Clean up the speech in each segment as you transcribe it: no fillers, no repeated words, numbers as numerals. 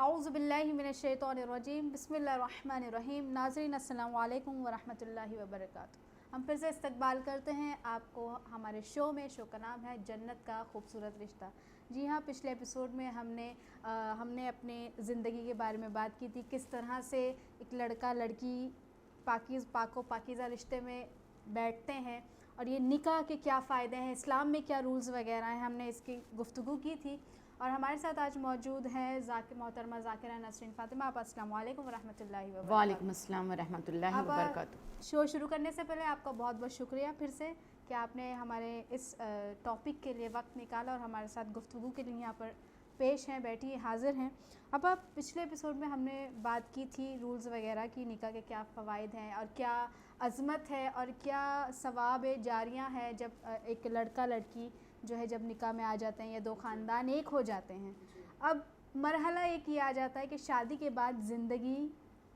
औज़ुबिल्लाहि मिनश्शैतानिर्रजीम बिस्मिल्लाहिर्रहमानिर्रहीम। नाज़रीन अस्सलामु अलैकुम वरहमतुल्लाहि वबरकातुहू। हम फिर से इस्तकबाल करते हैं आपको हमारे शो में। शो का नाम है जन्नत का खूबसूरत रिश्ता। जी हाँ, पिछले एपिसोड में हमने अपने ज़िंदगी के बारे में बात की थी, किस तरह से एक लड़का लड़की पाकीज़ा रिश्ते में बैठते हैं और ये निकाह के क्या फ़ायदे हैं, इस्लाम में क्या रूल्स वगैरह हैं, हमने इसकी गुफ्तगू की थी। और हमारे साथ आज मौजूद हैं मोहतरमा ज़ाकिरा नसरीन फ़ातिमा। आप अस्सलाम वालेकुम वरहमतुल्लाहि वबरकातुहू। वालेकुम अस्सलाम वरहमतुल्लाहि वबरकातुहू। शो शुरू करने से पहले आपका बहुत बहुत शुक्रिया फिर से कि आपने हमारे इस टॉपिक के लिए वक्त निकाला और हमारे साथ गुफ्तगू के लिए यहाँ पर पेश हैं, बैठी हाज़िर हैं। अब आप पिछले एपिसोड में हमने बात की थी रूल्स वगैरह की, निकाह के क्या फ़वाइद हैं और क्या अज़मत है और क्या सवाब जारियाँ है जब एक लड़का लड़की जो है जब निकाह में आ जाते हैं या दो ख़ानदान एक हो जाते हैं। अब मरहला एक ये आ जाता है कि शादी के बाद ज़िंदगी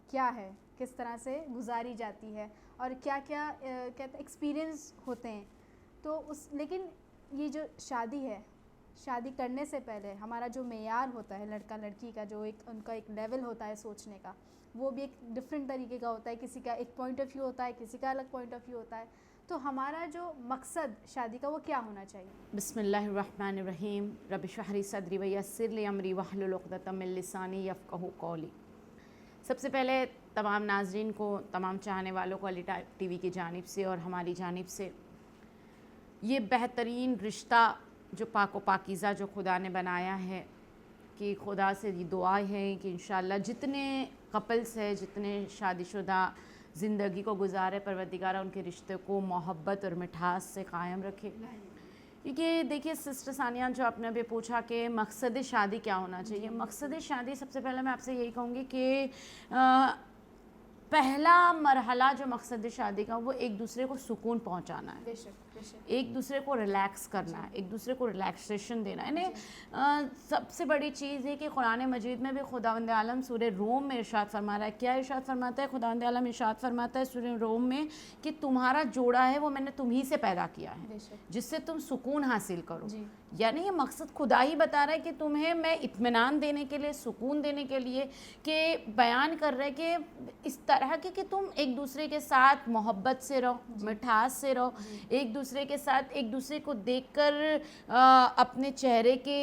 क्या है, किस तरह से गुजारी जाती है और क्या क्या कहते एक्सपीरियंस होते हैं। तो लेकिन ये जो शादी है, शादी करने से पहले हमारा जो मेयार होता है लड़का लड़की का, जो उनका एक लेवल होता है सोचने का, वो भी एक डिफरेंट तरीके का होता है। किसी का एक पॉइंट ऑफ व्यू होता है, किसी का अलग पॉइंट ऑफ व्यू होता है। तो हमारा जो मकसद शादी का वो क्या होना चाहिए? बिस्मिल्लाहिर्रहमानिर्रहीम। रब्बि इश्रह ली सदरी व यस्सिर ली अमरी वहलुल उक़दतम मिन लिसानी यफ़क़हू क़ौली। सबसे पहले तमाम नाज़रीन को, तमाम चाहने वालों को अली टीवी की जानिब से और हमारी जानिब से ये बेहतरीन रिश्ता जो पाक व पाकीज़ा जो खुदा ने बनाया है, कि खुदा से ये दुआ है कि इंशाअल्लाह जितने कपल्स है, जितने शादीशुदा ज़िंदगी को गुजारे, परवरदिगार उनके रिश्ते को मोहब्बत और मिठास से कायम रखे। क्योंकि देखिए सिस्टर सानिया, जो आपने अभी पूछा कि मकसद शादी क्या होना चाहिए, मकसद शादी सबसे पहले मैं आपसे यही कहूँगी कि पहला मरहला जो मकसद शादी का वो एक दूसरे को सुकून पहुंचाना है, एक दूसरे को रिलैक्स करना है, एक दूसरे को रिलैक्सेशन देना है। यानी सबसे बड़ी चीज़ है कि कुरान मजीद में भी खुदावंद आलम सूरह रूम में इरशाद फरमा रहा है। क्या इरशाद फरमाता है? खुदावंद आलम इरशाद फरमाता है सूरह रूम में कि तुम्हारा जोड़ा है वो मैंने तुम्ही से पैदा किया है जिससे तुम सुकून हासिल करो। यानी ये मकसद खुदा ही बता रहा है कि तुम्हें मैं इत्मीनान देने के लिए, सुकून देने के लिए कि बयान कर रहे कि इस तरह के कि तुम एक दूसरे के साथ मोहब्बत से रहो, मिठास से रहो, एक दूसरे के साथ एक दूसरे को देखकर अपने चेहरे के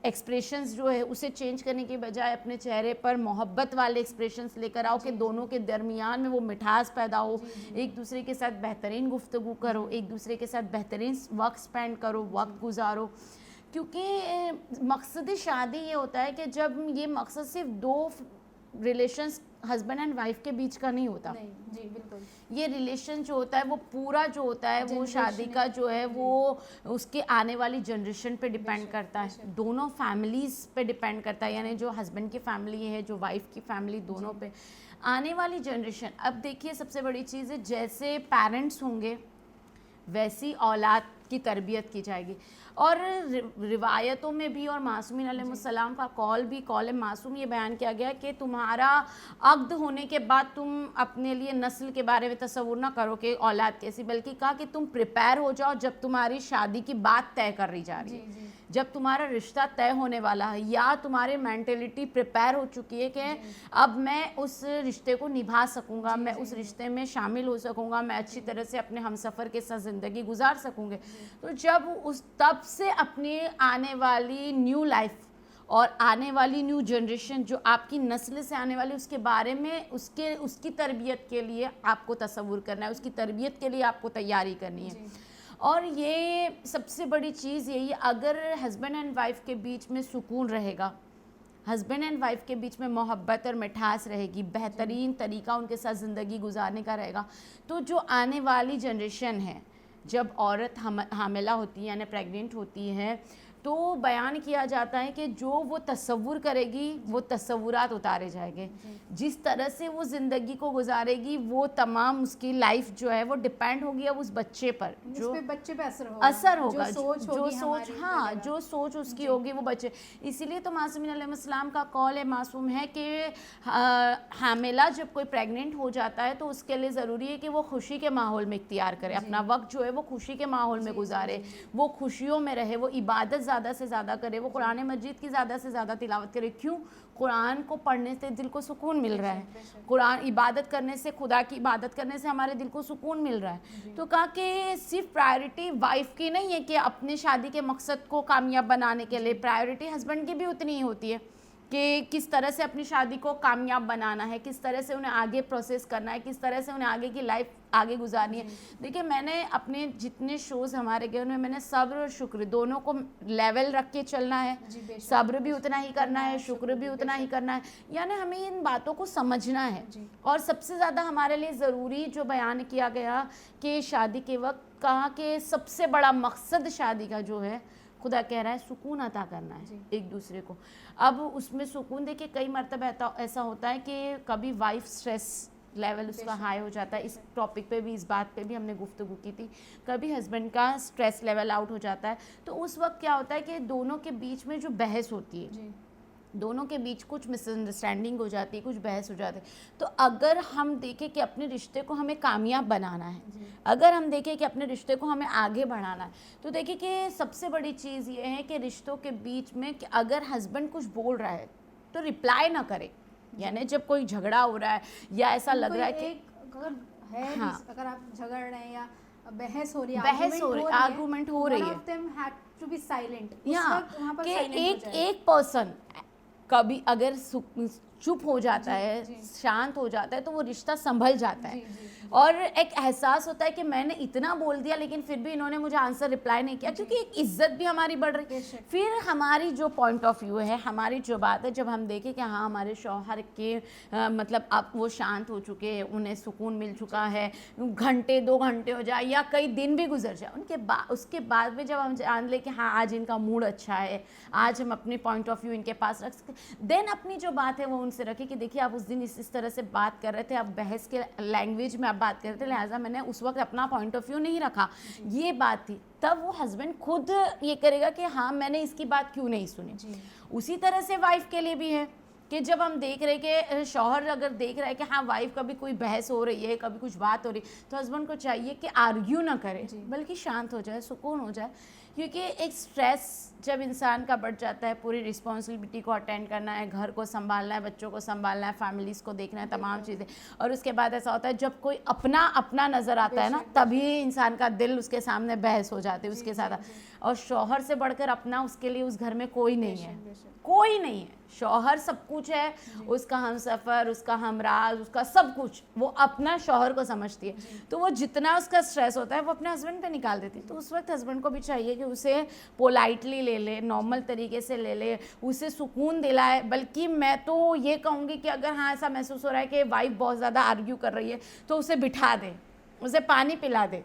एक्सप्रेशंस जो है उसे चेंज करने के बजाय अपने चेहरे पर मोहब्बत वाले एक्सप्रेशंस लेकर आओ कि दोनों के दरमियान में वो मिठास पैदा हो। एक दूसरे के साथ बेहतरीन गुफ्तगू करो, एक दूसरे के साथ बेहतरीन वक्त स्पेंड करो, वक्त गुजारो। क्योंकि मकसद शादी ये होता है कि जब ये मकसद सिर्फ दो रिलेशंस हस्बैंड एंड वाइफ के बीच का नहीं होता। नहीं, जी बिल्कुल। ये रिलेशन जो होता है वो पूरा जो होता है वो शादी का जो है वो उसके आने वाली जनरेशन पे डिपेंड करता है, दोनों फैमिलीज़ पे डिपेंड करता है। यानी जो हस्बैंड की फैमिली है, जो वाइफ की फैमिली, दोनों पे आने वाली जनरेशन। अब देखिए सबसे बड़ी चीज़ है, जैसे पेरेंट्स होंगे वैसी औलाद की तरबियत की जाएगी। और रिवायतों में भी और मासूमीन अलैहिस्सलाम का कौल मासूम ये बयान किया गया कि तुम्हारा अक़्द होने के बाद तुम अपने लिए नस्ल के बारे में तसव्वुर ना करो कि औलाद कैसी, बल्कि कहा कि तुम प्रिपेयर हो जाओ जब तुम्हारी शादी की बात तय कर रही जा रही है, जब तुम्हारा रिश्ता तय होने वाला है या तुम्हारी मेंटेलिटी प्रिपेयर हो चुकी है कि अब मैं उस रिश्ते को निभा सकूँगा, मैं उस रिश्ते में शामिल हो सकूँगा, मैं अच्छी तरह से अपने हमसफ़र के साथ ज़िंदगी गुजार सकूँगे। तो जब तब से अपनी आने वाली न्यू लाइफ और आने वाली न्यू जनरेशन जो आपकी नस्ल से आने वाली, उसके बारे में उसकी तरबियत के लिए आपको तसव्वुर करना है, उसकी तरबियत के लिए आपको तैयारी करनी है। और ये सबसे बड़ी चीज़ यही, अगर हस्बैंड एंड वाइफ के बीच में सुकून रहेगा, हस्बैंड एंड वाइफ के बीच में मोहब्बत और मिठास रहेगी, बेहतरीन तरीका उनके साथ ज़िंदगी गुजारने का रहेगा, तो जो आने वाली जनरेशन है, जब औरत हामिला होती है यानी प्रेग्नेंट होती है, तो बयान किया जाता है कि जो वो तसव्वुर करेगी वो तसव्वुरात उतारे जाएंगे। जिस तरह से वो ज़िंदगी को गुजारेगी वो तमाम उसकी लाइफ जो है वो डिपेंड होगी अब उस बच्चे पर, जो बच्चे पे असर होगा, जो सोच उसकी होगी वो बच्चे। इसीलिए तो मासूमीन अलैहिस्सलाम का कौल मासूम है कि हामिला जब कोई प्रेग्नेंट हो जाता है तो उसके लिए ज़रूरी है कि वो खुशी के माहौल में इख्तियार करे, अपना वक्त जो है वो खुशी के माहौल में गुजारे, वो खुशियों में रहे, वो इबादत ज़्यादा से ज़्यादा करे, वो कुरान मजीद की ज़्यादा से ज़्यादा तिलावत करे। क्यों? कुरान को पढ़ने से दिल को सुकून मिल रहा है, कुरान इबादत करने से, खुदा की इबादत करने से हमारे दिल को सुकून मिल रहा है। तो कहा कि सिर्फ प्रायोरिटी वाइफ की नहीं है कि अपने शादी के मकसद को कामयाब बनाने के लिए, प्रायोरिटी हस्बैंड की भी उतनी ही होती है कि किस तरह से अपनी शादी को कामयाब बनाना है, किस तरह से उन्हें आगे प्रोसेस करना है, किस तरह से उन्हें आगे की लाइफ आगे गुजारनी है। देखिए, मैंने अपने जितने शोज़ हमारे गए उनमें मैंने सब्र और शुक्र दोनों को लेवल रख के चलना है। सब्र भी उतना ही करना है, शुक्र भी उतना ही करना है, यानी हमें इन बातों को समझना है। और सबसे ज़्यादा हमारे लिए ज़रूरी जो बयान किया गया कि शादी के वक्त कहा कि सबसे बड़ा मकसद शादी का जो है, खुदा कह रहा है सुकून अता करना है एक दूसरे को। अब उसमें सुकून, देखिए कई मरतबा ऐसा होता है कि कभी वाइफ स्ट्रेस लेवल उसका हाई हो जाता है, इस टॉपिक पे भी, इस बात पे भी हमने गुफ्तगू की थी, कभी हस्बैंड का स्ट्रेस लेवल आउट हो जाता है। तो उस वक्त क्या होता है कि दोनों के बीच में जो बहस होती है, दोनों के बीच कुछ मिसअंडरस्टैंडिंग हो जाती है, कुछ बहस हो जाती है। तो अगर हम देखें कि अपने रिश्ते को हमें कामयाब बनाना है, अगर हम देखें कि अपने रिश्ते को हमें आगे बढ़ाना है, तो देखिए कि सबसे बड़ी चीज़ ये है कि रिश्तों के बीच में कि अगर हस्बैंड कुछ बोल रहा है तो रिप्लाई ना करे। यानी जब कोई झगड़ा हो रहा है या ऐसा लग रहा है कि अगर है, हाँ, अगर आप झगड़ रहे हैं या बहस हो रही है, आर्गुमेंट हो रही है, टू बी साइलेंट, कि एक पर्सन कभी अगर चुप हो जाता है, शांत हो जाता है, तो वो रिश्ता संभल जाता है। और एक एहसास होता है कि मैंने इतना बोल दिया लेकिन फिर भी इन्होंने मुझे आंसर रिप्लाई नहीं किया, क्योंकि एक इज्जत भी हमारी बढ़ रही है। फिर हमारी जो पॉइंट ऑफ व्यू है, हमारी जो बात है, जब हम देखें कि हाँ हमारे शौहर के मतलब अब वो शांत हो चुके हैं, उन्हें सुकून मिल चुका है, घंटे 2 घंटे हो जाए या कई दिन भी गुजर जाए, उसके बाद में जब हम जान ले कि हाँ आज इनका मूड अच्छा है, आज हम अपनी पॉइंट ऑफ व्यू इनके पास रख सकते, देन अपनी जो बात है वो उनसे रखें कि देखिए आप उस दिन इस तरह से बात कर रहे थे, आप बहस के लैंग्वेज में आप बात कर रहे थे, लिहाजा मैंने उस वक्त अपना पॉइंट ऑफ व्यू नहीं रखा, ये बात थी। तब वो हस्बैंड खुद ये करेगा कि हाँ मैंने इसकी बात क्यों नहीं सुनी। उसी तरह से वाइफ के लिए भी है कि जब हम देख रहे कि शौहर अगर देख रहा है कि हाँ वाइफ कभी कोई बहस हो रही है, कभी कुछ बात हो रही, तो हस्बैंड को चाहिए कि आर्ग्यू ना करे, बल्कि शांत हो जाए, सुकून हो जाए। क्योंकि एक स्ट्रेस जब इंसान का बढ़ जाता है, पूरी रिस्पॉन्सिबिलिटी को अटेंड करना है, घर को संभालना है, बच्चों को संभालना है, फैमिलीज़ को देखना है, तमाम चीज़ें, और उसके बाद ऐसा होता है जब कोई अपना अपना नज़र आता है ना, तभी इंसान का दिल उसके सामने बहस हो जाती है उसके साथ। और शौहर से बढ़कर अपना उसके लिए उस घर में कोई नहीं है, कोई नहीं है। शौहर सब कुछ है, उसका हमसफ़र, उसका हमराज, उसका सब कुछ वो अपना शौहर को समझती है। तो वो जितना उसका स्ट्रेस होता है वो अपने हस्बैंड पे निकाल देती है। तो उस वक्त हस्बैंड को भी चाहिए कि उसे पोलाइटली ले ले, नॉर्मल तरीके से ले ले, उसे सुकून दिलाए। बल्कि मैं तो ये कहूँगी कि अगर हाँ ऐसा महसूस हो रहा है कि वाइफ बहुत ज़्यादा आर्ग्यू कर रही है, तो उसे बिठा दे, उसे पानी पिला दे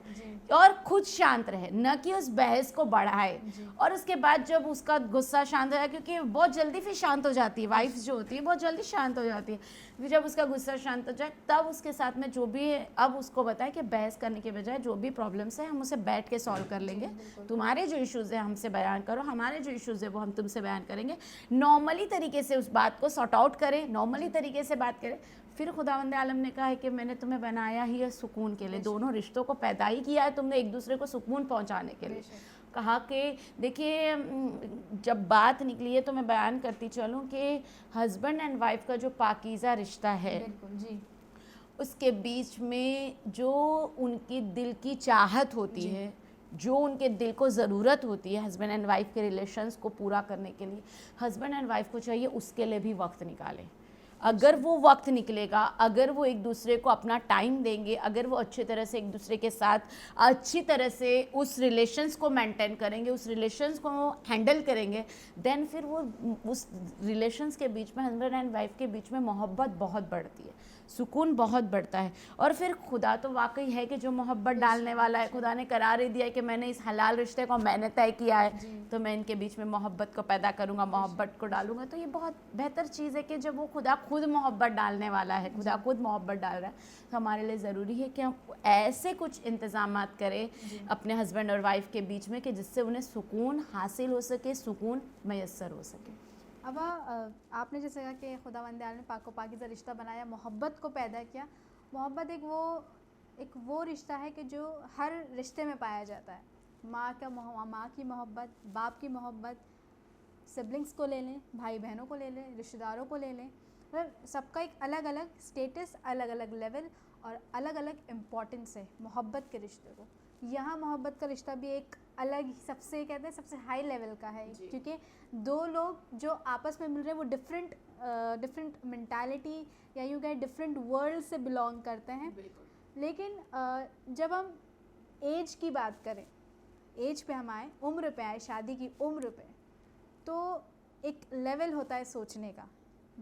और खुद शांत रहे, न कि उस बहस को बढ़ाए। और उसके बाद जब उसका गुस्सा शांत हो जाए, क्योंकि बहुत जल्दी फिर शांत हो जाती है वाइफ जो होती है, बहुत जल्दी शांत हो जाती है, फिर जब उसका गुस्सा शांत हो जाए तब उसके साथ में जो भी है, अब उसको बताए कि बहस करने के बजाय जो भी प्रॉब्लम्स है हम उसे बैठ के सॉल्व कर लेंगे। तुम्हारे जो इश्यूज़ है हमसे बयान करो, हमारे जो इश्यूज़ है वो हम तुमसे बयान करेंगे। नॉर्मली तरीके से उस बात को सॉर्ट आउट करें, नॉर्मली तरीके से बात करें। फिर खुदावंद आलम ने कहा है कि मैंने तुम्हें बनाया ही है सुकून के लिए, दोनों रिश्तों को पैदा ही किया है तुमने एक दूसरे को सुकून पहुंचाने के लिए। कहा कि देखिए जब बात निकली है तो मैं बयान करती चलूँ कि हस्बैंड एंड वाइफ का जो पाकीज़ा रिश्ता है, उसके बीच में जो उनकी दिल की चाहत होती है, जो उनके दिल को ज़रूरत होती है हस्बैंड एंड वाइफ के रिलेशंस को पूरा करने के लिए, हस्बैंड एंड वाइफ को चाहिए उसके लिए भी वक्त निकालें। अगर वो वक्त निकलेगा, अगर वो एक दूसरे को अपना टाइम देंगे, अगर वो अच्छी तरह से एक दूसरे के साथ अच्छी तरह से उस रिलेशंस को मेंटेन करेंगे, उस रिलेशंस को हैंडल करेंगे, देन फिर वो उस रिलेशंस के बीच में, हस्बैंड एंड वाइफ के बीच में मोहब्बत बहुत बढ़ती है, सुकून बहुत बढ़ता है। और फिर खुदा तो वाकई है कि जो मोहब्बत डालने वाला है, खुदा ने करार ही दिया है कि मैंने इस हलाल रिश्ते को मैंने तय किया है, तो मैं इनके बीच में मोहब्बत को पैदा करूँगा, मोहब्बत को डालूंगा। तो ये बहुत बेहतर चीज़ है कि जब वो खुदा खुद मोहब्बत डालने वाला है, खुदा खुद मोहब्बत डाल रहा है, तो हमारे लिए ज़रूरी है कि हम ऐसे कुछ इंतज़ामात करें अपने हस्बैंड और वाइफ के बीच में कि जिससे उन्हें सुकून हासिल हो सके, सुकून मैसर हो सके। अब आपने जैसे कहा कि खुदावंद आलम ने पाको पाकीज़ा रिश्ता बनाया, मोहब्बत को पैदा किया। मोहब्बत एक वो रिश्ता है कि जो हर रिश्ते में पाया जाता है। माँ की मोहब्बत, बाप की मोहब्बत, सिबलिंग्स को ले लें, भाई बहनों को ले लें, रिश्तेदारों को ले लें, मतलब सबका एक अलग अलग स्टेटस, अलग अलग लेवल और अलग अलग इम्पोर्टेंस है मोहब्बत के रिश्ते को। यहाँ मोहब्बत का रिश्ता भी एक अलग ही, सबसे कहते हैं सबसे हाई लेवल का है, क्योंकि दो लोग जो आपस में मिल रहे हैं वो डिफरेंट मेंटालिटी या यूँ कहें डिफरेंट वर्ल्ड से बिलोंग करते हैं। लेकिन जब हम एज की बात करें, एज पे हम आए, उम्र पे आए, शादी की उम्र पे, तो एक लेवल होता है सोचने का।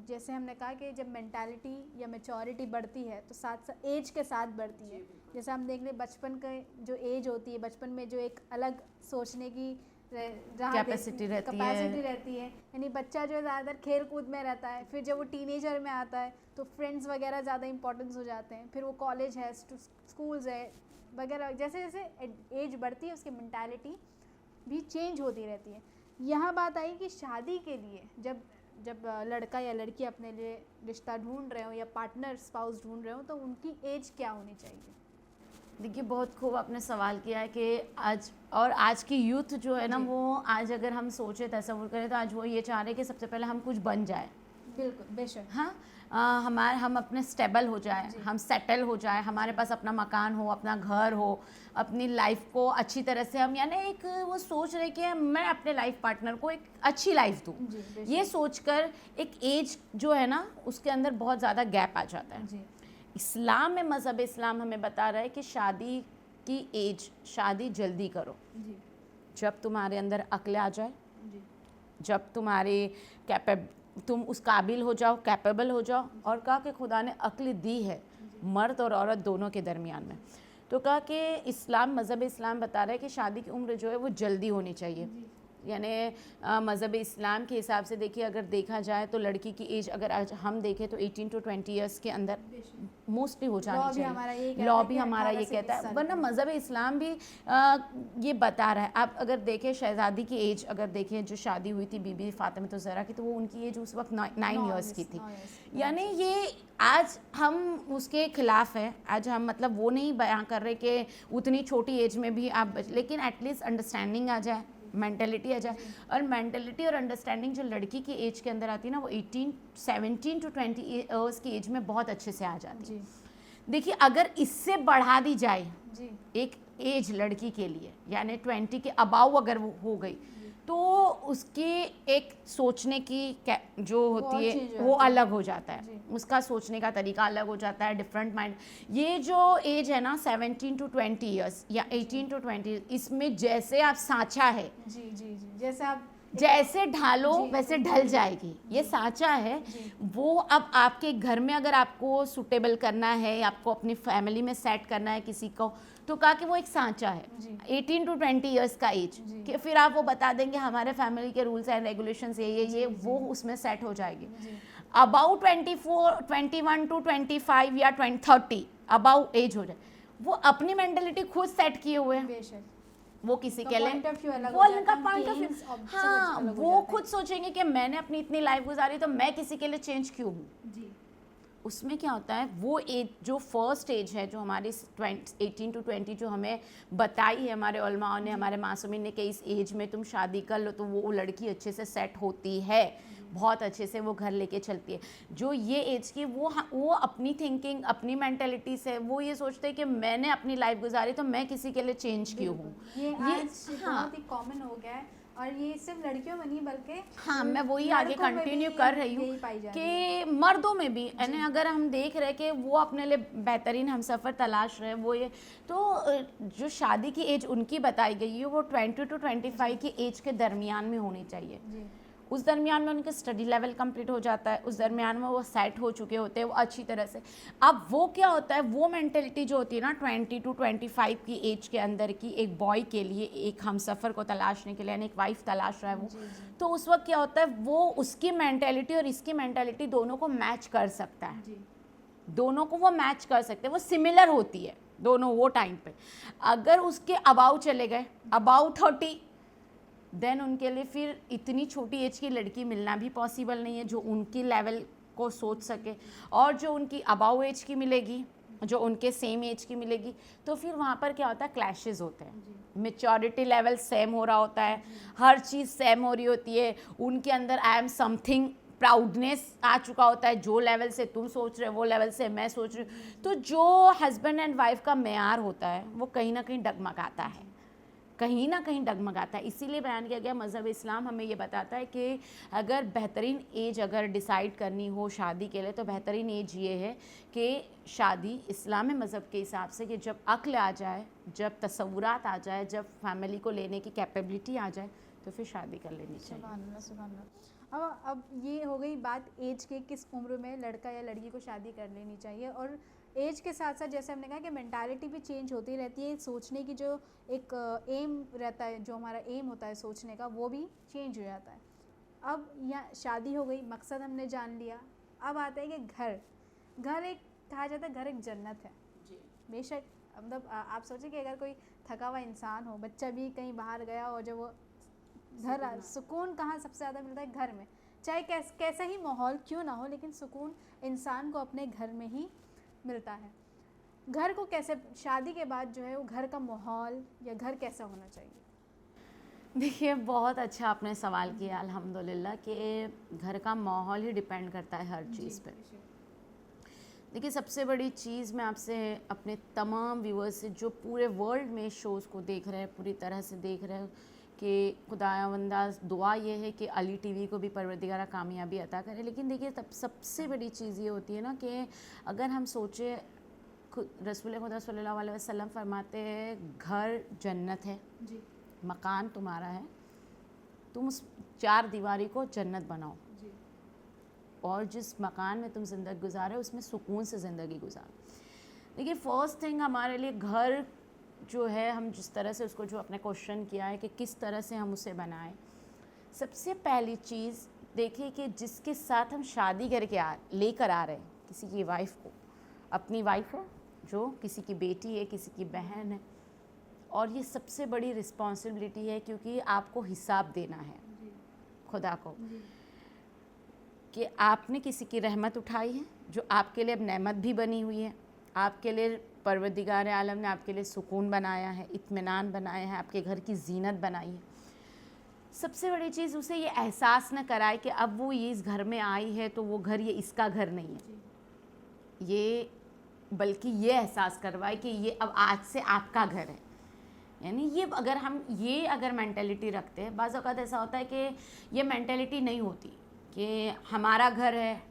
जैसे हमने कहा कि जब मेंटालिटी या मैच्योरिटी बढ़ती है तो साथ साथ एज के साथ बढ़ती है। जैसे हम देख लें बचपन का जो एज होती है, बचपन में जो एक अलग सोचने की कैपेसिटी रहती है, यानी बच्चा जो है ज़्यादातर खेल कूद में रहता है। फिर जब वो टीनेजर में आता है तो फ्रेंड्स वगैरह ज़्यादा इंपॉर्टेंस हो जाते हैं। फिर वो कॉलेज है, स्कूल्स है वगैरह, जैसे जैसे एज बढ़ती है उसकी मेंटालिटी भी चेंज होती रहती है। यहाँ बात आई कि शादी के लिए जब लड़का या लड़की अपने लिए रिश्ता ढूंढ रहे हो या पार्टनर स्पाउस ढूंढ रहे हो तो उनकी एज क्या होनी चाहिए? देखिए, बहुत खूब आपने सवाल किया है कि आज की यूथ जो है ना, वो आज अगर हम सोचे तसव्वुर करें तो आज वो ये चाह रहे हैं कि सबसे पहले हम कुछ बन जाए। बिल्कुल, बेशक। हाँ, हम अपने स्टेबल हो जाए, हम सेटल हो जाए, हमारे पास अपना मकान हो, अपना घर हो, अपनी लाइफ को अच्छी तरह से हम, यानी एक वो सोच रहे कि मैं अपने लाइफ पार्टनर को एक अच्छी लाइफ दूँ। ये सोचकर एक एज जो है ना उसके अंदर बहुत ज़्यादा गैप आ जाता है। इस्लाम में, मज़हब इस्लाम हमें बता रहा है कि शादी की एज, शादी जल्दी करो जब तुम्हारे अंदर अक्ल आ जाए, जब तुम उस काबिल हो जाओ, कैपेबल हो जाओ। और कहा कि खुदा ने अक्ल दी है मर्द और औरत दोनों के दरमियान में, तो कहा कि मज़हब इस्लाम बता रहा है कि शादी की उम्र जो है वो जल्दी होनी चाहिए। यानी मज़हब इस्लाम के हिसाब से देखिए, अगर देखा जाए तो लड़की की एज अगर आज हम देखें तो 18 to 20 ईयर्स के अंदर मोस्टली हो जानी चाहिए। लॉ भी हमारा ये कहता है, वरना मज़हब इस्लाम भी ये बता रहा है। आप अगर देखें शहज़ादी की एज, अगर देखें जो शादी हुई थी बीबी फ़ातिमा ज़हरा की, तो वो उनकी एज उस वक्त 9 ईयर्स की थी। यानी ये आज हम उसके ख़िलाफ़ है। आज हम मतलब वो नहीं बयां कर रहे कि उतनी छोटी एज में भी आप, लेकिन एटलीस्ट अंडरस्टैंडिंग आ जाए, मेंटलिटी आ जाए। और मेंटलिटी और अंडरस्टैंडिंग जो लड़की की एज के अंदर आती है ना, वो 17 to 20 ईयर्स की एज में बहुत अच्छे से आ जाती है। देखिए, अगर इससे बढ़ा दी जाए एक एज लड़की के लिए, यानी 20 के अबाव अगर वो हो गई, तो उसकी एक सोचने की जो होती है वो अलग हो जाता है, उसका सोचने का तरीका अलग हो जाता है, डिफरेंट माइंड। ये जो एज है ना 17 to 20 ईयर्स या 18 to 20, इसमें जैसे आप सांचा है, जैसे ढालो वैसे ढल जाएगी। ये सांचा है, वो अब आपके घर में अगर आपको सुटेबल करना है, आपको अपनी फैमिली में सेट करना है किसी को, तो कहा कि वो एक सांचा है 18 to 20 ईयर्स का एज, कि फिर आप वो बता देंगे हमारे फैमिली के रूल्स एंड रेगुलेशंस ये वो उसमें सेट हो जाएगी। अबाउट 21 to 25 या 30 अबाउट एज हो जाए, वो अपनी मेंटलिटी खुद सेट किए हुए हैं। वो किसी के लिए वो उनका पॉइंट ऑफ व्यू, हाँ, वो खुद सोचेंगे कि मैंने अपनी इतनी लाइफ गुजारी तो मैं किसी के लिए चेंज क्यों हूँ। उसमें क्या होता है, वो एज जो फर्स्ट एज है जो हमारी 18 to 20 जो हमें बताई है हमारे उलमाओं ने, हमारे मासूमीन ने, कि इस एज में तुम शादी कर लो तो वो लड़की अच्छे से सेट होती है, बहुत अच्छे से वो घर लेके चलती है। जो ये एज की वो अपनी थिंकिंग, अपनी मेंटेलिटी से वो ये सोचते हैं कि मैंने अपनी लाइफ गुजारी तो मैं किसी के लिए चेंज क्यों हूँ। ये आज बहुत ही कॉमन हो गया है, और ये सिर्फ लड़कियों में नहीं बल्कि हाँ, मैं वही आगे कंटिन्यू कर रही हूँ कि मर्दों में भी, यानी अगर हम देख रहे कि वो अपने लिए बेहतरीन हमसफ़र तलाश रहे हैं, वो ये तो जो शादी की एज उनकी बताई गई है वो 20 to 25 की एज के दरमियान में होनी चाहिए। उस दरमियान में उनके स्टडी लेवल कंप्लीट हो जाता है, उस दरमियान में वो सेट हो चुके होते हैं वो अच्छी तरह से। अब वो क्या होता है, वो मेंटेलिटी जो होती है ना 20 to 25 की एज के अंदर की, एक बॉय के लिए, एक हमसफ़र को तलाशने के लिए, यानी एक वाइफ तलाश रहा है वो, तो उस वक्त क्या होता है, वो उसकी मेंटेलिटी और इसकी मेंटेलिटी दोनों को मैच कर सकता है, दोनों को वो मैच कर सकते हैं, वो सिमिलर होती है दोनों वो टाइम पे। अगर उसके अबाउ चले गए, अबाउट 30, देन उनके लिए फिर इतनी छोटी एज की लड़की मिलना भी पॉसिबल नहीं है जो उनकी लेवल को सोच सके, और जो उनकी अबाउ एज की मिलेगी, जो उनके सेम एज की मिलेगी, तो फिर वहाँ पर क्या होता है, क्लैशेस होते हैं। मेच्योरिटी लेवल सेम हो रहा होता है, हर चीज़ सेम हो रही होती है, उनके अंदर आई एम समथिंग प्राउडनेस आ चुका होता है, जो लेवल से तुम सोच रहे हो वो लेवल से मैं सोच रही हूँ। तो जो हस्बैंड एंड वाइफ का मेयार होता है वो कहीं ना कहीं डगमगाता है, कहीं ना कहीं डगमगाता है। इसीलिए बयान किया गया, मज़हब इस्लाम हमें ये बताता है कि अगर बेहतरीन एज अगर डिसाइड करनी हो शादी के लिए तो बेहतरीन एज ये है कि शादी इस्लामी मज़हब के हिसाब से कि जब अक्ल आ जाए, जब तसव्वुरात आ जाए, जब फैमिली को लेने की कैपेबिलिटी आ जाए तो फिर शादी कर लेनी चाहिए। सुभान अल्लाह, सुभान अल्लाह। अब ये हो गई बात एज के, किस उम्र में लड़का या लड़की को शादी कर लेनी चाहिए। और एज के साथ साथ जैसे हमने कहा कि मेंटालिटी भी चेंज होती रहती है, सोचने की जो एक एम रहता है, जो हमारा एम होता है सोचने का, वो भी चेंज हो जाता है। अब यहाँ शादी हो गई, मकसद हमने जान लिया, अब आता है कि घर एक कहा जाता है घर एक जन्नत है। बेशक मतलब आप सोचें कि अगर कोई थका हुआ इंसान हो, बच्चा भी कहीं बाहर गया हो, जब वो घर सुकून कहाँ सबसे ज़्यादा मिलता है? घर में। चाहे कैसा ही माहौल क्यों ना हो, लेकिन सुकून इंसान को अपने घर में ही मिलता है। घर को कैसे, शादी के बाद जो है वो घर का माहौल या घर कैसा होना चाहिए? देखिए, बहुत अच्छा आपने सवाल किया अल्हम्दुलिल्लाह कि घर का माहौल ही डिपेंड करता है हर चीज़ पे। देखिए, सबसे बड़ी चीज़ मैं आपसे अपने तमाम व्यूअर्स से जो पूरे वर्ल्ड में शोज़ को देख रहे हैं, पूरी तरह से देख रहे हैं, कि खुदावंदा दुआ ये है कि अली टीवी को भी परवरदिगार कामयाबी अता करे। लेकिन देखिए, तब सबसे बड़ी चीज़ ये होती है ना कि अगर हम सोचें, रसूल खुदा सल्लल्लाहु अलैहि वसल्लम फरमाते हैं घर जन्नत है जी। मकान तुम्हारा है, तुम उस 4 दीवारी को जन्नत बनाओ जी। और जिस मकान में तुम ज़िंदगी गुजारे उसमें सुकून से ज़िंदगी गुजारो। देखिए, फ़र्स्ट थिंग हमारे लिए घर जो है, हम जिस तरह से उसको जो अपने क्वेश्चन किया है कि किस तरह से हम उसे बनाएं, सबसे पहली चीज़ देखिए कि जिसके साथ हम शादी करके लेकर आ रहे हैं, किसी की वाइफ को, अपनी वाइफ है जो किसी की बेटी है, किसी की बहन है, और ये सबसे बड़ी रिस्पॉन्सिबिलिटी है क्योंकि आपको हिसाब देना है खुदा को कि आपने किसी की रहमत उठाई है जो आपके लिए अब नेमत भी बनी हुई है, आपके लिए परवरदिगार आलम ने आपके लिए सुकून बनाया है, इत्मीनान बनाया है, आपके घर की जीनत बनाई है। सबसे बड़ी चीज़ उसे ये एहसास न कराए कि अब वो ये इस घर में आई है तो वो घर ये इसका घर नहीं है, ये बल्कि ये एहसास करवाए कि ये अब आज से आपका घर है। यानी ये अगर हम ये अगर मेंटेलिटी रखते हैं, बाज़ औक़ात ऐसा होता है कि ये मेंटेलिटी नहीं होती कि हमारा घर है,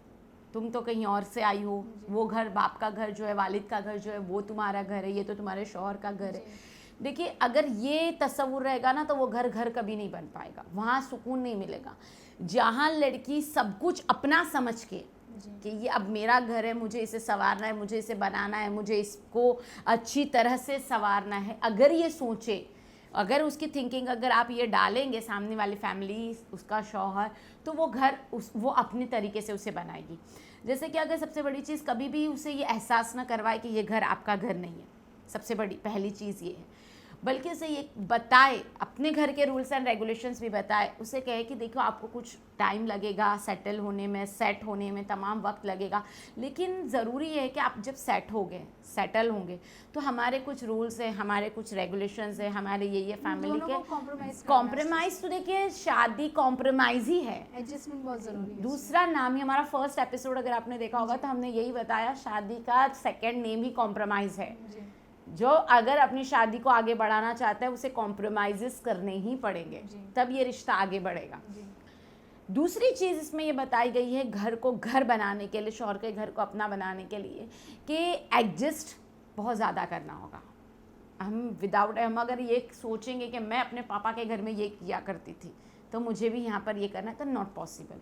तुम तो कहीं और से आई हो, वो घर बाप का घर जो है, वालिद का घर जो है वो तुम्हारा घर है, ये तो तुम्हारे शौहर का घर है। देखिए, अगर ये तसव्वुर रहेगा ना तो वो घर घर कभी नहीं बन पाएगा, वहाँ सुकून नहीं मिलेगा। जहाँ लड़की सब कुछ अपना समझ के कि ये अब मेरा घर है, मुझे इसे संवारना है, मुझे इसे बनाना है, मुझे इसको अच्छी तरह से संवारना है, अगर ये सोचे, अगर उसकी थिंकिंग अगर आप ये डालेंगे सामने वाली फैमिली, उसका शौहर, तो वो घर वो अपने तरीके से उसे बनाएगी। जैसे कि अगर सबसे बड़ी चीज़ कभी भी उसे ये एहसास ना करवाए कि ये घर आपका घर नहीं है, सबसे बड़ी पहली चीज़ ये है, बल्कि उसे ये बताए, अपने घर के रूल्स एंड रेगुलेशंस भी बताए, उसे कहे कि देखो आपको कुछ टाइम लगेगा सेटल होने में, सेट होने में तमाम वक्त लगेगा, लेकिन ज़रूरी है कि आप जब सेटल होंगे तो हमारे कुछ रूल्स हैं, हमारे कुछ रेगुलेशंस हैं, हमारे ये फैमिली के कॉम्प्रोमाइज़। तो देखिए, शादी कॉम्प्रोमाइज़ ही है, एडजस्टमेंट बहुत ज़रूरी है। दूसरा नाम ही, हमारा फर्स्ट एपिसोड अगर आपने देखा होगा तो हमने यही बताया, शादी का सेकेंड नेम ही कॉम्प्रोमाइज़ है। जो अगर अपनी शादी को आगे बढ़ाना चाहता है उसे कॉम्प्रोमाइज़ करने ही पड़ेंगे, तब ये रिश्ता आगे बढ़ेगा। दूसरी चीज़ इसमें ये बताई गई है घर को घर बनाने के लिए, शौहर के घर को अपना बनाने के लिए, कि एडजस्ट बहुत ज़्यादा करना होगा। हम अगर ये सोचेंगे कि मैं अपने पापा के घर में ये किया करती थी तो मुझे भी यहाँ पर ये करना है, तो नॉट पॉसिबल।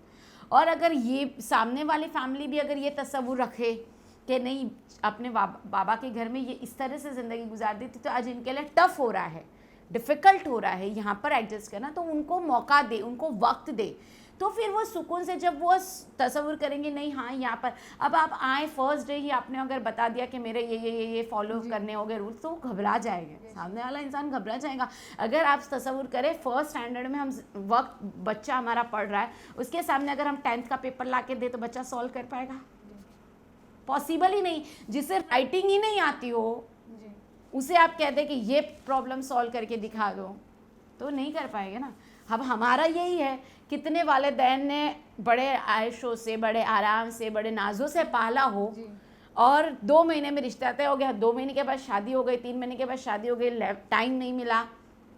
और अगर ये सामने वाली फैमिली भी अगर ये तसव्वुर रखे कि नहीं, अपने बाबा के घर में ये इस तरह से ज़िंदगी गुजारती थी तो आज इनके लिए टफ़ हो रहा है, डिफ़िकल्ट हो रहा है यहाँ पर एडजस्ट करना, तो उनको मौका दे, उनको वक्त दे, तो फिर वो सुकून से जब वो तसव्वुर करेंगे, नहीं हाँ यहाँ पर अब आप आए, फर्स्ट डे ही आपने अगर बता दिया कि मेरे ये फॉलो करने होंगे रूल्स, तो वो घबरा जाएंगे, सामने वाला इंसान घबरा जाएगा। अगर आप तसव्वुर करें फर्स्ट स्टैंडर्ड में हम वक्त बच्चा हमारा पढ़ रहा है, उसके सामने अगर हम 10th का पेपर ला के दे तो बच्चा सॉल्व कर पाएगा? पॉसिबल ही नहीं। जिसे राइटिंग ही नहीं आती हो उसे आप कह दें कि ये प्रॉब्लम सॉल्व करके दिखा दो, तो नहीं कर पाएंगे ना। अब हमारा यही है, कितने वालिदैन ने बड़े आयशों से, बड़े आराम से, बड़े नाजों से पाला हो, और 2 महीने में रिश्ता तय हो गया, 2 महीने के बाद शादी हो गई, 3 महीने के बाद शादी हो गई, टाइम नहीं मिला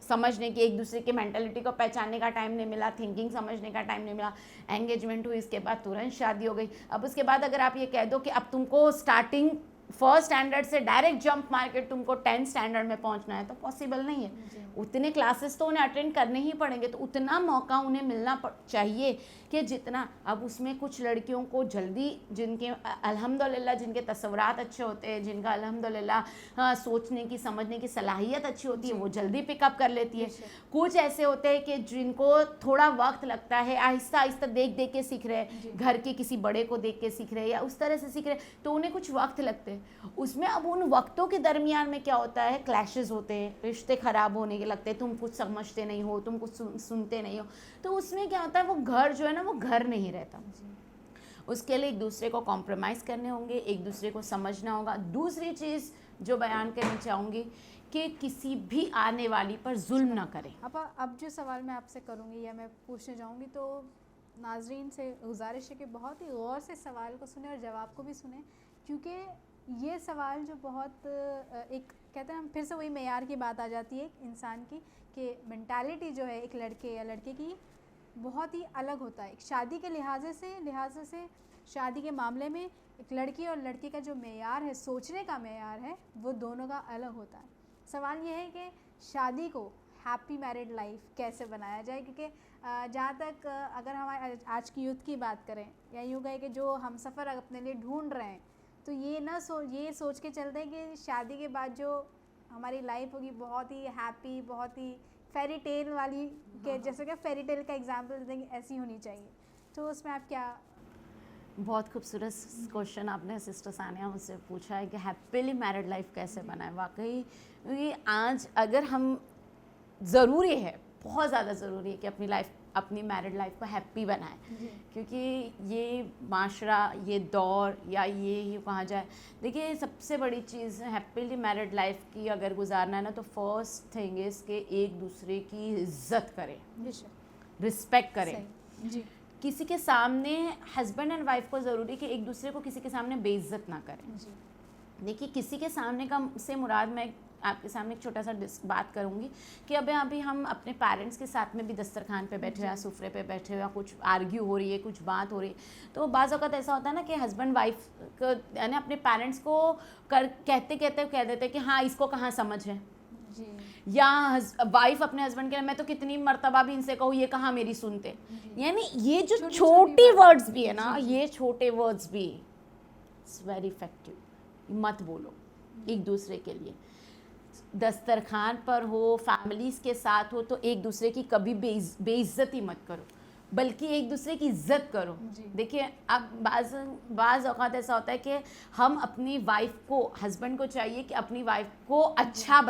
समझने की, एक दूसरे की मेंटालिटी को पहचानने का टाइम नहीं मिला, थिंकिंग समझने का टाइम नहीं मिला, एंगेजमेंट हुई, इसके बाद तुरंत शादी हो गई। अब उसके बाद अगर आप ये कह दो कि अब तुमको स्टार्टिंग 1st स्टैंडर्ड से डायरेक्ट जंप मार के तुमको 10th स्टैंडर्ड में पहुंचना है, तो पॉसिबल नहीं है। उतने क्लासेस तो उन्हें अटेंड करने ही पड़ेंगे, तो उतना मौका उन्हें मिलना चाहिए कि जितना। अब उसमें कुछ लड़कियों को जल्दी, जिनके अल्हम्दुलिल्लाह जिनके तस्वुरात अच्छे होते हैं, जिनका अल्हम्दुलिल्लाह सोचने की समझने की सलाहियत अच्छी होती है, वो जल्दी पिकअप कर लेती है। कुछ ऐसे होते हैं कि जिनको थोड़ा वक्त लगता है, आहिस्ता आहिस्ता देख देख के सीख रहे हैं, घर के किसी बड़े को देख के सीख रहे हैं या उस तरह से सीख रहे हैं, तो उन्हें कुछ वक्त लगते हैं। उसमें अब उन वक्तों के दरमियान में क्या होता है, क्लैशेस होते हैं, रिश्ते ख़राब होने के लगते हैं, तुम कुछ समझते नहीं हो, तुम कुछ सुनते नहीं हो, तो उसमें क्या होता है, वो घर जो है ना वो घर नहीं रहता। उसके लिए एक दूसरे को कॉम्प्रोमाइज़ करने होंगे, एक दूसरे को समझना होगा। दूसरी चीज़ जो बयान करनी चाहूँगी कि किसी भी आने वाली पर जुल्म ना करें। अब जो सवाल मैं आपसे करूँगी या मैं पूछने जाऊँगी, तो नाजरीन से गुजारिश है कि बहुत ही गौर से सवाल को सुने और जवाब को भी सुने, क्योंकि ये सवाल जो बहुत एक कहते हैं, हम फिर से वही मेयार की बात आ जाती है एक इंसान की, कि मेंटालिटी जो है एक लड़के या लड़के की बहुत ही अलग होता है। एक शादी के लिहाज से शादी के मामले में एक लड़की और लड़के का जो मेयार है, सोचने का मेयार है, वो दोनों का अलग होता है। सवाल ये है कि शादी को हैप्पी मैरिड लाइफ कैसे बनाया जाए, क्योंकि जहाँ तक अगर हमारे आज की यूथ की बात करें, या यूँ कहें कि जो हम सफ़र अपने लिए ढूंढ रहे हैं, तो ये सोच के चलते हैं कि शादी के बाद जो हमारी लाइफ होगी बहुत ही हैप्पी, बहुत ही फेरी टेल वाली, के जैसे कि फेरी टेल का एग्जांपल देंगे, ऐसी होनी चाहिए। तो उसमें आप क्या? बहुत खूबसूरत क्वेश्चन आपने सिस्टर सानिया मुझसे पूछा है कि हैप्पीली मैरिड लाइफ कैसे बनाएं। वाकई ये आज अगर हम, ज़रूरी है, बहुत ज़्यादा ज़रूरी है कि अपनी मैरिड लाइफ को हैप्पी बनाएं, क्योंकि ये माशरा, ये दौर, या ये कहा जाए, देखिए सबसे बड़ी चीज़ हैप्पीली मैरिड लाइफ की अगर गुजारना है ना, तो फर्स्ट थिंग इज़ कि एक दूसरे की इज्जत करें, रिस्पेक्ट करें। जी। किसी के सामने हस्बैंड एंड वाइफ को ज़रूरी है कि एक दूसरे को किसी के सामने बेइज्जत ना करें। देखिए किसी के सामने का से मुराद, मैं आपके सामने एक छोटा सा बात करूंगी कि अभी हम अपने पेरेंट्स के साथ में भी दस्तरखान पे बैठे हुए, सुफरे पे बैठे हुए, कुछ आर्ग्यू हो रही है, कुछ बात हो रही है, तो बाज़ औक़ात ऐसा होता है ना कि हस्बैंड वाइफ यानी अपने पेरेंट्स को कहते कह देते हैं कि हाँ इसको कहाँ समझ है, या वाइफ अपने हस्बैंड के, मैं तो कितनी मर्तबा भी इनसे कहूँ ये कहाँ मेरी सुनते। यानी ये जो छोटी वर्ड्स भी है ना, ये छोटे वर्ड्स भी इट्स वेरी इफेक्टिव। मत बोलो एक दूसरे के लिए, दस्तरखान पर हो, फैमिलीज़ के साथ हो, तो एक दूसरे की कभी बेइज्जती मत करो, बल्कि एक दूसरे की इज्जत करो। देखिए अब बाज़ औक़ात ऐसा होता है कि हम अपनी वाइफ को, हस्बैंड को चाहिए कि अपनी वाइफ को अच्छा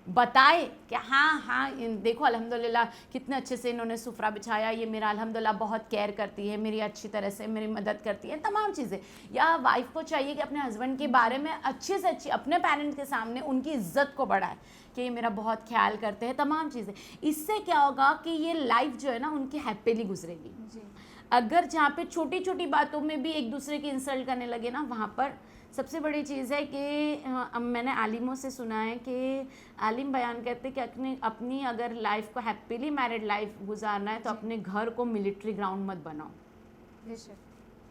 बताए कि हाँ देखो अल्हम्दुलिल्लाह कितने अच्छे से इन्होंने सुफरा बिछाया, ये मेरा अल्हम्दुलिल्लाह बहुत केयर करती है, मेरी अच्छी तरह से मेरी मदद करती है, तमाम चीज़ें। या वाइफ को चाहिए कि अपने हस्बैंड के बारे में अच्छे से अच्छी अपने पेरेंट्स के सामने उनकी इज्जत को बढ़ाए कि ये मेरा बहुत ख्याल करते हैं, तमाम चीज़ें। इससे क्या होगा कि ये लाइफ जो है ना उनकी हैप्पीली गुजरेगी। अगर जहाँ पे छोटी छोटी बातों में भी एक दूसरे की इंसल्ट करने लगे ना, वहाँ पर सबसे बड़ी चीज़ है कि मैंने आलिमों से सुना है कि आलिम बयान करते हैं कि अपनी अगर लाइफ को हैप्पीली मैरिड लाइफ गुजारना है तो अपने घर को मिलिट्री ग्राउंड मत बनाओ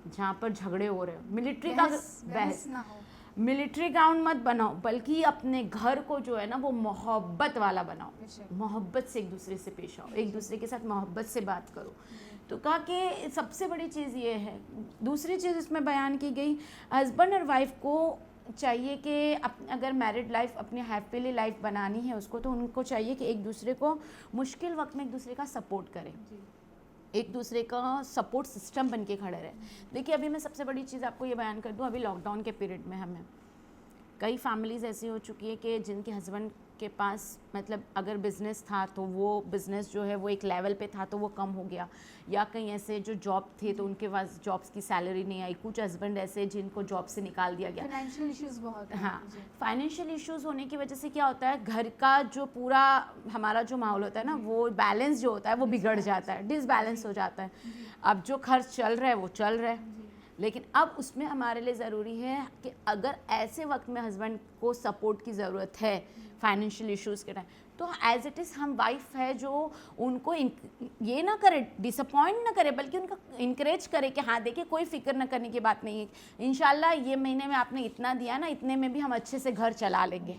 जहाँ पर झगड़े हो रहे हो, मिलिट्री का बहस ना हो, मिलिट्री ग्राउंड मत बनाओ, बल्कि अपने घर को जो है ना वो मोहब्बत वाला बनाओ, मोहब्बत से एक दूसरे से पेश आओ, एक दूसरे के साथ मोहब्बत से बात करो। तो कहा कि सबसे बड़ी चीज़ ये है। दूसरी चीज़ इसमें बयान की गई, हस्बैंड और वाइफ को चाहिए कि अगर मैरिड लाइफ अपनी हैप्पीली लाइफ बनानी है उसको, तो उनको चाहिए कि एक दूसरे को मुश्किल वक्त में एक दूसरे का सपोर्ट करें, एक दूसरे का सपोर्ट सिस्टम बन के खड़े रहे। देखिए अभी मैं सबसे बड़ी चीज़ आपको ये बयान कर दूँ, अभी लॉकडाउन के पीरियड में हमें कई फैमिलीज़ ऐसी हो चुकी है कि जिनके हस्बैंड के पास मतलब अगर बिज़नेस था तो वो बिज़नेस जो है वो एक लेवल पे था तो वो कम हो गया, या कहीं ऐसे जो जॉब थे तो उनके पास जॉब्स की सैलरी नहीं आई, कुछ हस्बैंड ऐसे जिनको जॉब से निकाल दिया गया। फाइनेंशियल इश्यूज बहुत हैं। हाँ, जी। फाइनेंशियल इश्यूज होने की वजह से क्या होता है, घर का जो पूरा हमारा जो माहौल होता है ना, वो बैलेंस जो होता है वो बिगड़ जाता है, डिसबैलेंस हो जाता है। अब जो खर्च चल रहा है वो चल रहा है, लेकिन अब उसमें हमारे लिए ज़रूरी है कि अगर ऐसे वक्त में हस्बैंड को सपोर्ट की ज़रूरत है फाइनेंशियल इश्यूज़ के टाइम, तो एज इट इज़ हम वाइफ है जो उनको ये ना करे, डिसअपॉइंट ना करे, बल्कि उनका इंकरेज करे कि हाँ देखिए कोई फिक्र ना करने की बात नहीं है, इंशाल्लाह ये महीने में आपने इतना दिया ना, इतने में भी हम अच्छे से घर चला लेंगे।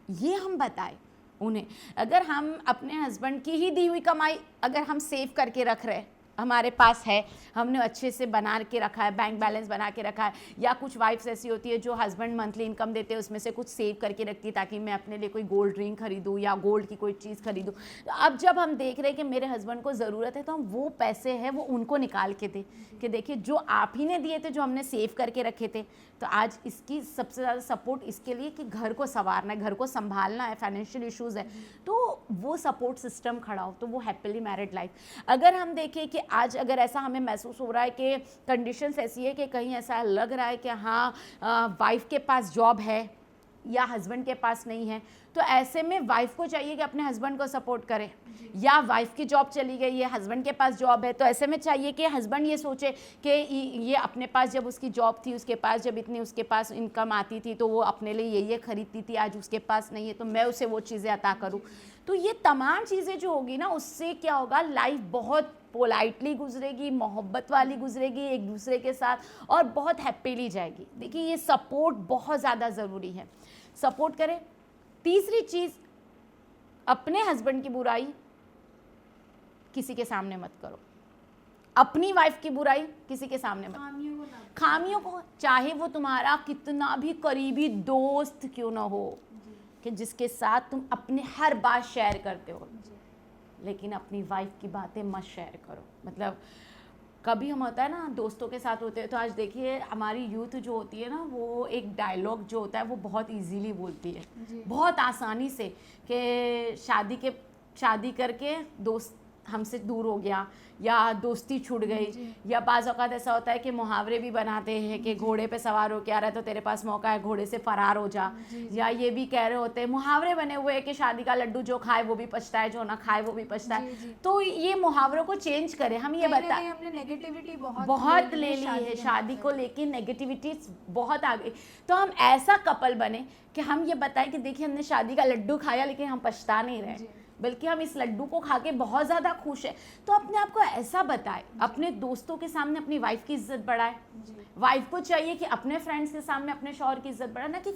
ये हम बताएं उन्हें। अगर हम अपने हस्बैंड की ही दी हुई कमाई अगर हम सेव करके रख रहे हैं, हमारे पास है, हमने अच्छे से बना के रखा है, बैंक बैलेंस बना के रखा है, या कुछ वाइफ्स ऐसी होती है जो हस्बैंड मंथली इनकम देते हैं उसमें से कुछ सेव करके रखती है ताकि मैं अपने लिए कोई गोल्ड रिंग खरीदूँ या गोल्ड की कोई चीज़ खरीदूँ। तो अब जब हम देख रहे हैं कि मेरे हस्बैंड को ज़रूरत है तो हम वो पैसे हैं वो उनको निकाल के दें कि देखिए जो आप ही ने दिए थे, जो हमने सेव करके रखे थे, तो आज इसकी सबसे ज़्यादा सपोर्ट इसके लिए कि घर को संवारना है, घर को संभालना है, फाइनेंशियल इश्यूज़ है, तो वो सपोर्ट सिस्टम खड़ा हो, तो वो हैप्पीली मैरिड लाइफ। अगर हम देखें कि आज अगर ऐसा हमें महसूस हो रहा है कि कंडीशंस ऐसी है कि कहीं ऐसा लग रहा है कि हाँ वाइफ के पास जॉब है या हस्बैंड के पास नहीं है, तो ऐसे में वाइफ को चाहिए कि अपने हस्बैंड को सपोर्ट करे, या वाइफ की जॉब चली गई है, हस्बैंड के पास जॉब है, तो ऐसे में चाहिए कि हस्बैंड ये सोचे कि ये अपने पास जब उसकी जॉब थी, उसके पास जब इतनी उसके पास इनकम आती थी तो वो अपने लिए ये खरीदती थी, आज उसके पास नहीं है तो मैं उसे वो चीज़ें अता करूँ। तो ये तमाम चीज़ें जो होगी ना, उससे क्या होगा, लाइफ बहुत पोलाइटली गुजरेगी, मोहब्बत वाली गुजरेगी एक दूसरे के साथ, और बहुत हैप्पीली जाएगी। देखिए ये सपोर्ट बहुत ज़्यादा ज़रूरी है, सपोर्ट करें। तीसरी चीज़, अपने हस्बैंड की बुराई किसी के सामने मत करो, अपनी वाइफ की बुराई किसी के सामने मत, खामियों को, चाहे वो तुम्हारा कितना भी करीबी दोस्त क्यों ना हो, कि जिसके साथ तुम अपनी हर बात शेयर करते हो, लेकिन अपनी वाइफ की बातें मत शेयर करो। मतलब कभी हम होता है ना दोस्तों के साथ होते हैं, तो आज देखिए हमारी यूथ जो होती है ना, वो एक डायलॉग जो होता है वो बहुत इजीली बोलती है, बहुत आसानी से, कि शादी करके दोस्त हमसे दूर हो गया, या दोस्ती छूट गई, या बाज़ औक़ात ऐसा होता है कि मुहावरे भी बनाते हैं कि घोड़े पे सवार हो के आ रहा है तो तेरे पास मौका है, घोड़े से फरार हो जा, या ये भी कह रहे होते हैं, मुहावरे बने हुए हैं कि शादी का लड्डू जो खाए वो भी पछताए, जो ना खाए वो भी पछताए। तो ये मुहावरों को चेंज करें, हम ये बता, हमने नेगेटिविटी बहुत ले ली है शादी को लेके, नेगेटिविटी बहुत आ गई। तो हम ऐसा कपल बने कि हम ये बताएं कि देखिए हमने शादी का लड्डू खाया लेकिन हम पछता नहीं रहे, बल्कि हम इस लड्डू को खा के बहुत ज़्यादा खुश है। तो अपने आप को ऐसा बताए, अपने दोस्तों के सामने अपनी वाइफ की इज्जत बढ़ाए, वाइफ को चाहिए कि अपने फ्रेंड्स के सामने अपने शौहर की इज्जत बढ़ाए, ना कि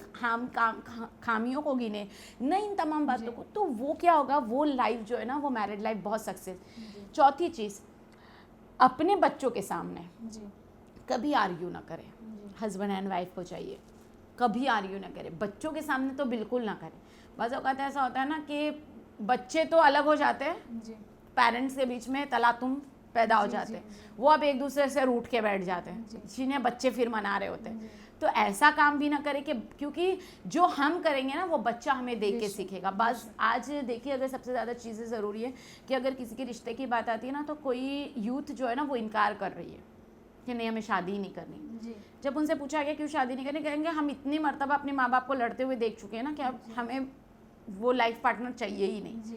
खामियों को गिने, नहीं, इन तमाम बातों को। तो वो क्या होगा, वो लाइफ जो है ना, वो मैरिड लाइफ बहुत सक्सेस। चौथी चीज़, अपने बच्चों के सामने कभी आर्ग्यू ना करें, हस्बैंड एंड वाइफ को चाहिए कभी आर्ग्यू ना करें, बच्चों के सामने तो बिल्कुल ना करें। बाज़ औक़ात ऐसा होता है ना कि बच्चे तो अलग हो जाते हैं, पेरेंट्स के बीच में तलातुम पैदा हो जाते हैं, वो अब एक दूसरे से रूठ के बैठ जाते हैं, जिन्हें बच्चे फिर मना रहे होते हैं। तो ऐसा काम भी ना करें कि, क्योंकि जो हम करेंगे ना वो बच्चा हमें देख के सीखेगा। बस आज देखिए, अगर सबसे ज़्यादा चीज़ें ज़रूरी है कि अगर किसी के रिश्ते की बात आती है ना, तो कोई यूथ जो है ना वो इनकार कर रही है कि नहीं हमें शादी ही नहीं करनी। जब उनसे पूछा गया क्यों शादी नहीं करनी, कहेंगे हम इतनी मर्तबा अपने माँ बाप को लड़ते हुए देख चुके हैं ना कि अब हमें वो लाइफ पार्टनर चाहिए ही नहीं।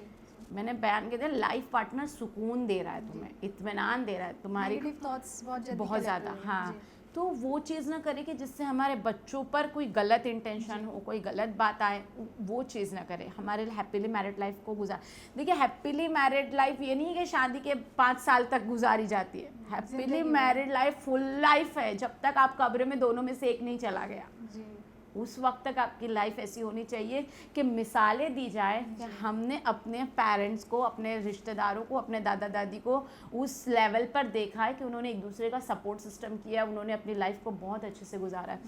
मैंने बयान किया था, लाइफ पार्टनर सुकून दे रहा है तुम्हें, इत्मीनान दे रहा है, तुम्हारी थॉट्स बहुत ज़्यादा, हाँ, तो वो चीज़ ना करें कि जिससे हमारे बच्चों पर कोई गलत इंटेंशन हो, कोई गलत बात आए, वो चीज़ ना करें। हमारे हैप्पीली मैरिड लाइफ को गुजार, देखिए हैप्पीली मैरिड लाइफ ये नहीं है कि शादी के 5 साल तक गुजारी जाती है, happily married life full life है, जब तक आप कब्र में दोनों में से एक नहीं चला गया, उस वक्त तक आपकी लाइफ ऐसी होनी चाहिए कि मिसालें दी जाए कि हमने अपने पेरेंट्स को, अपने रिश्तेदारों को, अपने दादा दादी को उस लेवल पर देखा है कि उन्होंने एक दूसरे का सपोर्ट सिस्टम किया, उन्होंने अपनी लाइफ को बहुत अच्छे से गुजारा है।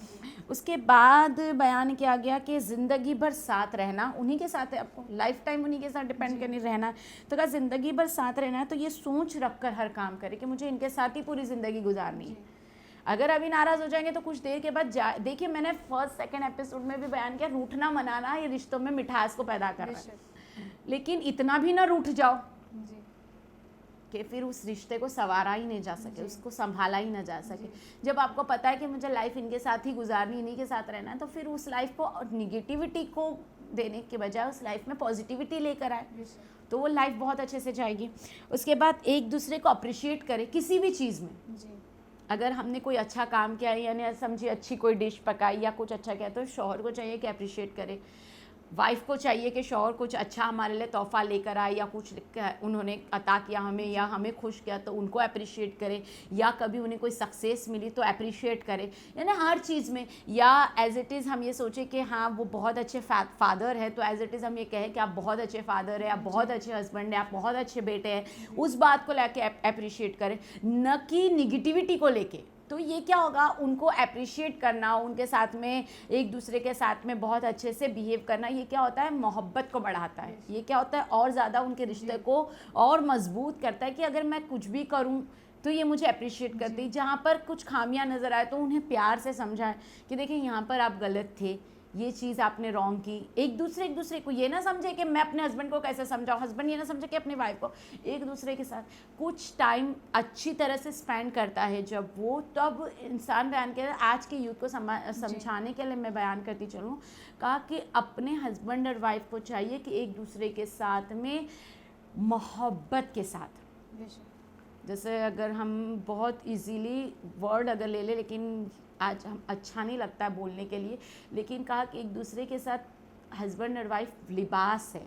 उसके बाद बयान किया गया कि ज़िंदगी भर साथ रहना, उन्हीं के साथ है, आपको लाइफ टाइम उन्हीं के साथ डिपेंड करनी रहना है, तो कहा ज़िंदगी भर साथ रहना है तो ये सोच रख कर हर काम करे कि मुझे इनके साथ ही पूरी ज़िंदगी गुजारनी है। अगर अभी नाराज़ हो जाएंगे तो कुछ देर के बाद देखिए, मैंने फर्स्ट सेकंड एपिसोड में भी बयान किया, रूठना मनाना ये रिश्तों में मिठास को पैदा कर रहा है, लेकिन इतना भी ना रूठ जाओ जी कि फिर उस रिश्ते को संवारा ही नहीं जा सके, उसको संभाला ही ना जा सके। जब आपको पता है कि मुझे लाइफ इनके साथ ही गुजारनी, इन्हीं के साथ रहना है, तो फिर उस लाइफ को निगेटिविटी को देने के बजाय उस लाइफ में पॉजिटिविटी लेकर आए, तो वो लाइफ बहुत अच्छे से जाएगी। उसके बाद एक दूसरे को अप्रिशिएट करें किसी भी चीज़ में। जी अगर हमने कोई अच्छा काम किया है, यानी समझिए अच्छी कोई डिश पकाई या कुछ अच्छा किया, तो शौहर को चाहिए कि अप्रिशिएट करे, वाइफ को चाहिए कि शौहर कुछ अच्छा हमारे लिए तोहफा लेकर आए या कुछ उन्होंने अता किया हमें या हमें खुश किया तो उनको अप्रिशिएट करे, या कभी उन्हें कोई सक्सेस मिली तो अप्रिशिएट करे, यानी हर चीज़ में। या एज इट इज़ हम ये सोचें कि हाँ वो बहुत अच्छे फादर है, तो एज इट इज़ हम ये कहें कि आप बहुत अच्छे फादर है, आप बहुत अच्छे हस्बैंड है, आप बहुत अच्छे बेटे हैं, उस बात को लेके अप्रिशिएट करें, न कि निगेटिविटी को लेके। तो ये क्या होगा, उनको अप्रिशिएट करना, उनके साथ में एक दूसरे के साथ में बहुत अच्छे से बिहेव करना, ये क्या होता है, मोहब्बत को बढ़ाता है। ये क्या होता है, और ज़्यादा उनके रिश्ते को और मजबूत करता है कि अगर मैं कुछ भी करूँ तो ये मुझे अप्रिशिएट करती है। जहाँ पर कुछ खामियां नज़र आए तो उन्हें प्यार से समझाएं कि देखिए यहाँ पर आप गलत थे, ये चीज़ आपने रॉन्ग की। एक दूसरे को ये ना समझे कि मैं अपने हस्बैंड को कैसे समझाऊँ, हस्बैंड ये ना समझे कि अपनी वाइफ को। एक दूसरे के साथ कुछ टाइम अच्छी तरह से स्पेंड करता है जब वो, तब इंसान बयान कर, आज के यूथ को समझाने के लिए मैं बयान करती चलूँ, कहा कि अपने हस्बैंड और वाइफ को चाहिए कि एक दूसरे के साथ में मोहब्बत के साथ, जैसे अगर हम बहुत इजीली वर्ड अगर ले लें, लेकिन आज हम अच्छा नहीं लगता है बोलने के लिए, लेकिन कहा कि एक दूसरे के साथ हस्बैंड और वाइफ लिबास है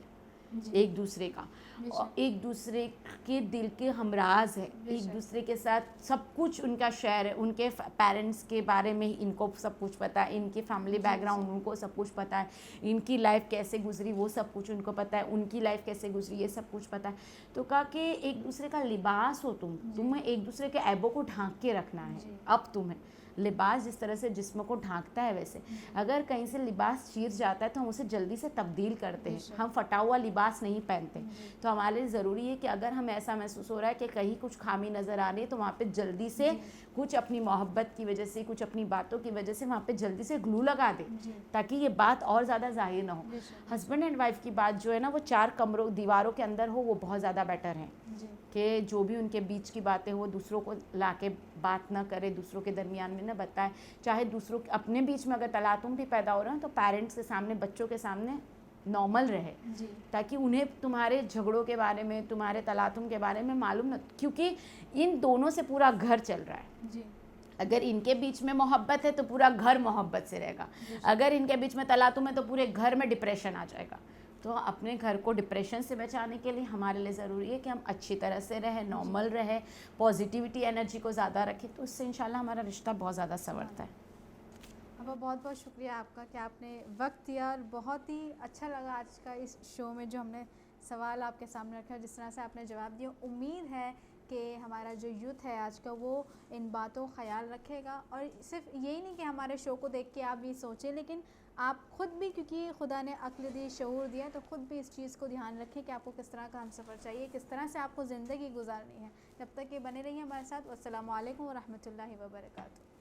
एक दूसरे का, और एक दूसरे के दिल के हमराज है, एक दूसरे के साथ सब कुछ उनका शेयर है। उनके पेरेंट्स के बारे में इनको सब कुछ पता है, इनकी फैमिली बैकग्राउंड उनको सब कुछ पता है, इनकी लाइफ कैसे गुजरी वो सब कुछ उनको पता है, उनकी लाइफ कैसे गुजरी ये सब कुछ पता है। तो कहा कि एक दूसरे का लिबास हो तुम्हें एक दूसरे के ऐबों को ढांक के रखना है। अब तुम्हें लिबास जिस तरह से जिस्म को ढांकता है, वैसे अगर कहीं से लिबास चीर जाता है तो हम उसे जल्दी से तब्दील करते हैं, हम फटा हुआ लिबास नहीं पहनते। तो हमारे लिए ज़रूरी है कि अगर हमें ऐसा महसूस हो रहा है कि कहीं कुछ खामी नज़र आ रही है, तो वहाँ पे जल्दी से कुछ अपनी मोहब्बत की वजह से, कुछ अपनी बातों की वजह से वहाँ पे जल्दी से ग्लू लगा दे, ताकि ये बात और ज़्यादा जाहिर ना हो। हस्बैंड एंड वाइफ की बात जो है ना, वो 4 दीवारों के अंदर हो, वो बहुत ज़्यादा बेटर है कि जो भी उनके बीच की बातें हो दूसरों को ला के बात ना करे, दूसरों के दरमियान में ना बताए। चाहे दूसरों अपने बीच में अगर तलातुम भी पैदा हो रहे हैं तो पेरेंट्स के सामने, बच्चों के सामने नॉर्मल रहे, ताकि उन्हें तुम्हारे झगड़ों के बारे में, तुम्हारे तलातुम के बारे में मालूम न, क्योंकि इन दोनों से पूरा घर चल रहा है। अगर इनके बीच में मोहब्बत है तो पूरा घर मोहब्बत से रहेगा, अगर इनके बीच में तलातुम है तो पूरे घर में डिप्रेशन आ जाएगा। तो अपने घर को डिप्रेशन से बचाने के लिए हमारे लिए ज़रूरी है कि हम अच्छी तरह से रहें, नॉर्मल रहें, पॉजिटिविटी एनर्जी को ज़्यादा रखें, तो उससे इंशाल्लाह हमारा रिश्ता बहुत ज़्यादा संवरता है। अब बहुत बहुत शुक्रिया आपका कि आपने वक्त दिया, और बहुत ही अच्छा लगा आज का इस शो में जो हमने सवाल आपके सामने रखा, जिस तरह से आपने जवाब दिया। उम्मीद है कि हमारा जो यूथ है आज का वो इन बातों का ख्याल रखेगा, और सिर्फ यही नहीं कि हमारे शो को देख के आप ये सोचें, लेकिन आप ख़ुद भी, क्योंकि खुदा ने अक्ल दी, शऊर दिया, तो ख़ुद भी इस चीज़ को ध्यान रखें कि आपको किस तरह का हमसफ़र चाहिए, किस तरह से आपको ज़िंदगी गुजारनी है। जब तक ये बने रहिए हमारे साथ। अस्सलामु अलैकुम व रहमतुल्लाहि व बरकातुहू।